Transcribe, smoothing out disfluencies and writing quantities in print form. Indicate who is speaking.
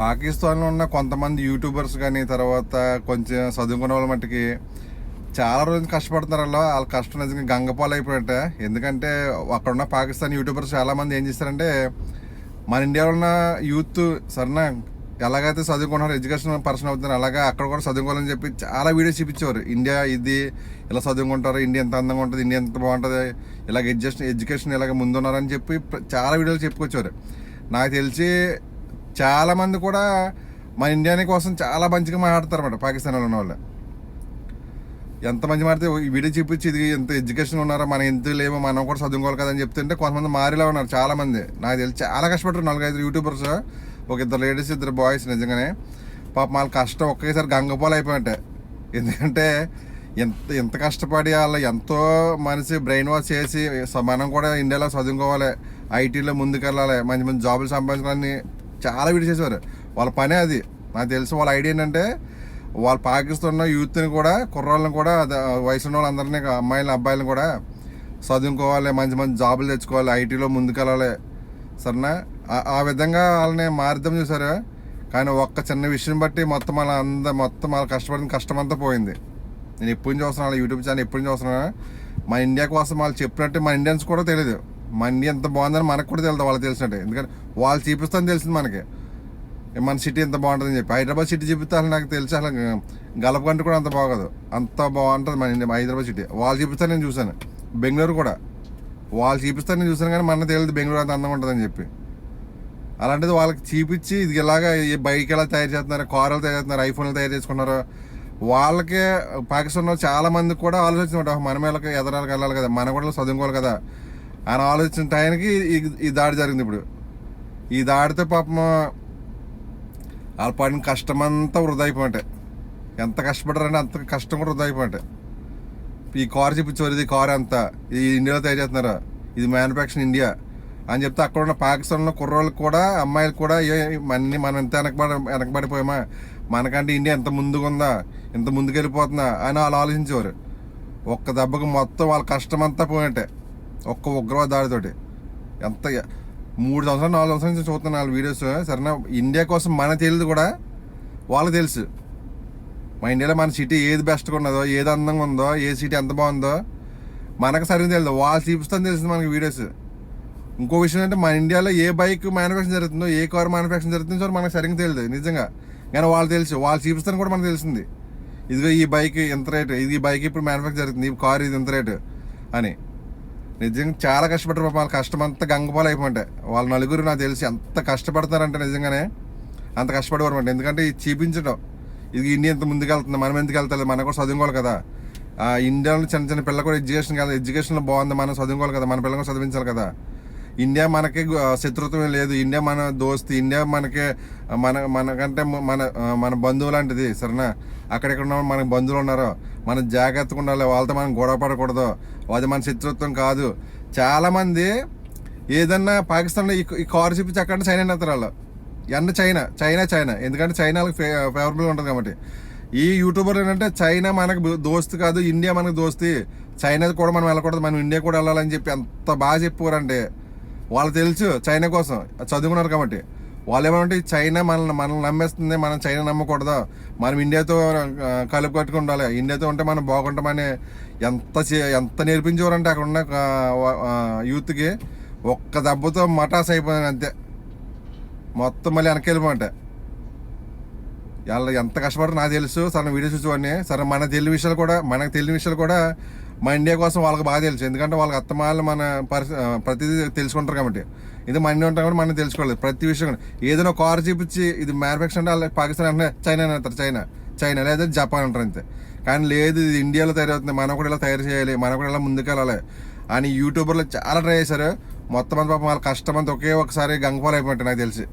Speaker 1: పాకిస్తాన్లో ఉన్న కొంతమంది యూట్యూబర్స్ కానీ తర్వాత కొంచెం చదువుకున్న వాళ్ళ మట్టుకి చాలా రోజులు కష్టపడుతున్నారు. వాళ్ళ కష్టం నిజంగా గంగపాలు అయిపోయాట. ఎందుకంటే అక్కడ ఉన్న పాకిస్తాన్ యూట్యూబర్స్ చాలామంది ఏం చేస్తారంటే మన ఇండియాలో ఉన్న యూత్ సరేనా ఎలాగైతే చదువుకుంటున్నారు, ఎడ్యుకేషన్ పర్సన్ అవుతున్నారు, అలాగే అక్కడ కూడా చదువుకోవాలని చెప్పి చాలా వీడియోస్ చూపించేవారు. ఇండియా ఇది ఇలా చదువుకుంటారు, ఇండియా ఎంత అందంగా ఉంటుంది, ఇండియా ఎంత బాగుంటుంది, ఇలాగ ఎడ్యుకేషన్ ఇలాగ ముందున్నారని చెప్పి చాలా వీడియోలు చెప్పుకొచ్చేవారు. నాకు తెలిసి చాలామంది కూడా మన ఇండియాని కోసం చాలా మంచిగా మాట్లాడతారు అన్నమాట. పాకిస్తాన్లో ఉన్న వాళ్ళు ఎంత మంచి మాడితే ఈ వీడియో చూపించి ఇది ఎంత ఎడ్యుకేషన్ ఉన్నారో, మనం ఎంత లేమో, మనం కూడా చదువుకోవాలి కదా అని చెప్తుంటే కొంతమంది మారిలా ఉన్నారు. చాలామంది నాకు తెలిసి చాలా కష్టపడ్డారు. 4-5 యూట్యూబర్స్, ఒక 2 లేడీస్ 2 బాయ్స్. నిజంగానే పాప వాళ్ళ కష్టం ఒకేసారి గంగపాలు అయిపోయింటే. ఎందుకంటే ఎంత కష్టపడి వాళ్ళు ఎంతో మనిషి బ్రెయిన్ వాష్ చేసి మనం కూడా ఇండియాలో చదువుకోవాలి, ఐటీలో ముందుకెళ్ళాలి, మంచి మంచి జాబులు సంపాదించాలని చాలా వీడియో చేసేవారు. వాళ్ళ పనే అది. నాకు తెలిసి వాళ్ళ ఐడియా ఏంటంటే వాళ్ళు పాకిస్తాన్ యూత్ని కూడా, కుర్రాళ్ళని కూడా, వయసు ఉన్న వాళ్ళందరినీ, అమ్మాయిలని అబ్బాయిలను కూడా చదువుకోవాలి, మంచి మంచి జాబులు తెచ్చుకోవాలి, ఐటీలో ముందుకెళ్ళాలి సరేనా. ఆ విధంగా వాళ్ళని మారుద్దాం చూసారు. కానీ ఒక్క చిన్న విషయం బట్టి మొత్తం వాళ్ళ కష్టపడిన కష్టం అంతా పోయింది. నేను ఎప్పుడు చూస్తున్నాను వాళ్ళ యూట్యూబ్ ఛానల్, ఎప్పుడు చూస్తున్నాను. మన ఇండియా కోసం వాళ్ళు చెప్పినట్టు మన ఇండియన్స్ కూడా తెలియదు. మన ఇండియా ఎంత బాగుందని మనకు కూడా తెలియదు, వాళ్ళకి తెలిసినట్టే. ఎందుకంటే వాళ్ళు చూపిస్తాను తెలిసింది మనకి మన సిటీ ఎంత బాగుంటుందని చెప్పి. హైదరాబాద్ సిటీ చూపిస్తాను నాకు తెలిసి అసలు గల్ఫ్ కంట్రీ కూడా అంత బాగోదు, అంత బాగుంటుంది మన ఇండియా హైదరాబాద్ సిటీ. వాళ్ళు చూపిస్తాను నేను చూశాను. బెంగళూరు కూడా వాళ్ళు చూపిస్తాను నేను చూశాను, కానీ మన తెలియదు బెంగళూరు అంత అందంగా ఉంటుందని చెప్పి. అలాంటిది వాళ్ళకి చూపించి ఇది ఇలాగా ఈ బైక్ ఎలా తయారు చేస్తున్నారు, కార్లు తయారు చేస్తున్నారు, ఐఫోన్లు తయారు చేసుకున్నారు. వాళ్ళకే పాకిస్తాన్లో చాలా మందికి కూడా ఆలోచించమాట, మన మీదకి ఎదరాలకు వెళ్ళాలి కదా, మన కూడా చదువుకోవాలి కదా అని ఆలోచించిన టైంకి ఈ దాడి జరిగింది. ఇప్పుడు ఈ దాడితో పాపం వాళ్ళు పడిన కష్టమంతా వృధా అయిపోయింటాయి. ఎంత కష్టపడ్డారంటే అంత కష్టం కూడా వృధా అయిపోయింటాయి. ఈ కారు చూపించేవారు, ఇది కారు అంతా ఇది ఇండియాలో తయారు చేస్తున్నారు, ఇది మ్యానుఫ్యాక్చరింగ్ ఇండియా అని చెప్తే అక్కడ ఉన్న పాకిస్తాన్లో కుర్రోళ్ళకి కూడా, అమ్మాయిలు కూడా మనం ఎంత వెనకబడిపోయామా, మనకంటే ఇండియా ఎంత ముందుగా ఉందా, ఎంత ముందుకెళ్ళిపోతుందా అని వాళ్ళు ఆలోచించేవారు. ఒక్క దెబ్బకు మొత్తం వాళ్ళ కష్టమంతా పోయినట్టే ఒక్క ఉగ్రవాద దాడితోటి. ఎంత 3 సంవత్సరాలు 4 సంవత్సరాల నుంచి చూస్తున్నాను వాళ్ళ వీడియోస్ సరేనా. ఇండియా కోసం మనకు తెలియదు కూడా వాళ్ళకి తెలుసు. మా ఇండియాలో మన సిటీ ఏది బెస్ట్గా ఉన్నదో, ఏది అందంగా ఉందో, ఏ సిటీ ఎంత బాగుందో మనకు సరిగ్గా తెలియదు. వాళ్ళు చూపిస్తాను తెలిసింది మనకి వీడియోస్. ఇంకో విషయం అంటే మన ఇండియాలో ఏ బైక్ మ్యానుఫ్యాక్చరింగ్ జరుగుతుందో, ఏ కార్ మ్యానుఫ్యాక్చరింగ్ జరుగుతుందో మనకు సరిగ్గా తెలియదు నిజంగా. కానీ వాళ్ళు తెలుసు, వాళ్ళు చూపిస్తాను కూడా మనకు తెలిసింది. ఇదిగో ఈ బైక్ ఎంత రేటు, ఇది ఈ బైక్ ఇప్పుడు మ్యానుఫ్యాక్చర్ జరుగుతుంది, ఈ కార్ ఇది ఎంత రేటు అని. నిజంగా చాలా కష్టపడ్డారు. వాళ్ళ కష్టం అంతా గంగపాలు అయిపోయింటాయి. వాళ్ళ నలుగురు నాకు తెలిసి ఎంత కష్టపడతారంటే నిజంగానే అంత కష్టపడేవారు అనమాట. ఎందుకంటే ఇది చూపించడం, ఇది ఇండియా ఎంత ముందుకెళ్తుంది, మనం ఎందుకు వెళ్తలేదు, మనం కూడా చదువుకోవాలి కదా. ఇండియాలో చిన్న చిన్న పిల్లలు కూడా ఎడ్యుకేషన్లో బాగుంది, మనం చదువుకోవాలి కదా, మన పిల్లలు చదివించాలి కదా. ఇండియా మనకి శత్రుత్వం లేదు, ఇండియా మన దోస్తు, ఇండియా మనకి మనకంటే మన బంధువు లాంటిది సరేనా. అక్కడెక్కడ ఉన్న మనకి బంధువులు ఉన్నారో మనం జాగ్రత్తగా ఉండాలి, వాళ్ళతో మనం గొడవ పడకూడదు, అది మన శత్రుత్వం కాదు. చాలామంది ఏదన్నా పాకిస్తాన్లో ఈ కారు చూపించి అక్కడ చైనా వెళ్తారు వాళ్ళు. చైనా ఎందుకంటే చైనాలకు ఫేవరబుల్గా ఉంటుంది కాబట్టి. ఈ యూట్యూబర్లు ఏంటంటే చైనా మనకు దోస్తు కాదు, ఇండియా మనకు దోస్తి, చైనా కూడా మనం వెళ్ళకూడదు, మనం ఇండియా కూడా వెళ్ళాలని చెప్పి ఎంత బాగా చెప్పారంటే వాళ్ళు తెలుసు చైనా కోసం చదువుకున్నారు కాబట్టి. వాళ్ళు ఏమంటే చైనా మనల్ని నమ్మేస్తుంది, మనం చైనా నమ్మకూడదు, మనం ఇండియాతో కలుపు కట్టుకుని ఉండాలి, ఇండియాతో ఉంటే మనం బాగుంటామని ఎంత నేర్పించేవారంటే అక్కడ ఉన్న యూత్కి. ఒక్క దెబ్బతో మటాస్ అయిపోయింది అంతే, మొత్తం మళ్ళీ వెనక్కి వెళ్ళిపోమంటే. వాళ్ళు ఎంత కష్టపడరు నాకు తెలుసు. సరే వీడియో చూసేవాడిని. సరే మనకు తెలియని విషయాలు కూడా మన ఇండియా కోసం వాళ్ళకి బాగా తెలుసు. ఎందుకంటే వాళ్ళకి అత్తమాలు మన ప్రతిదీ తెలుసుకుంటారు కాబట్టి. ఇది మన ఇండియా ఉంటాం కూడా మనం తెలుసుకోలేదు ప్రతి విషయం. ఏదైనా కారు చూపించి ఇది మ్యానుఫ్యాక్చర్ అంటే వాళ్ళకి పాకిస్తాన్ అంటే చైనా అంటారు, చైనా లేదా జపాన్ అంటారు అంతే. కానీ లేదు, ఇది ఇండియాలో తయారవుతుంది, మనం కూడా ఇలా తయారు చేయాలి, మనం కూడా ఇలా ముందుకెళ్ళాలి అని యూట్యూబర్లు చాలా ట్రై చేశారు. మొత్తం అంతా పాపం వాళ్ళ కష్టం అంతా ఒకే ఒకసారి గంగపాలు అయిపోయింటాయి నాకు తెలిసి.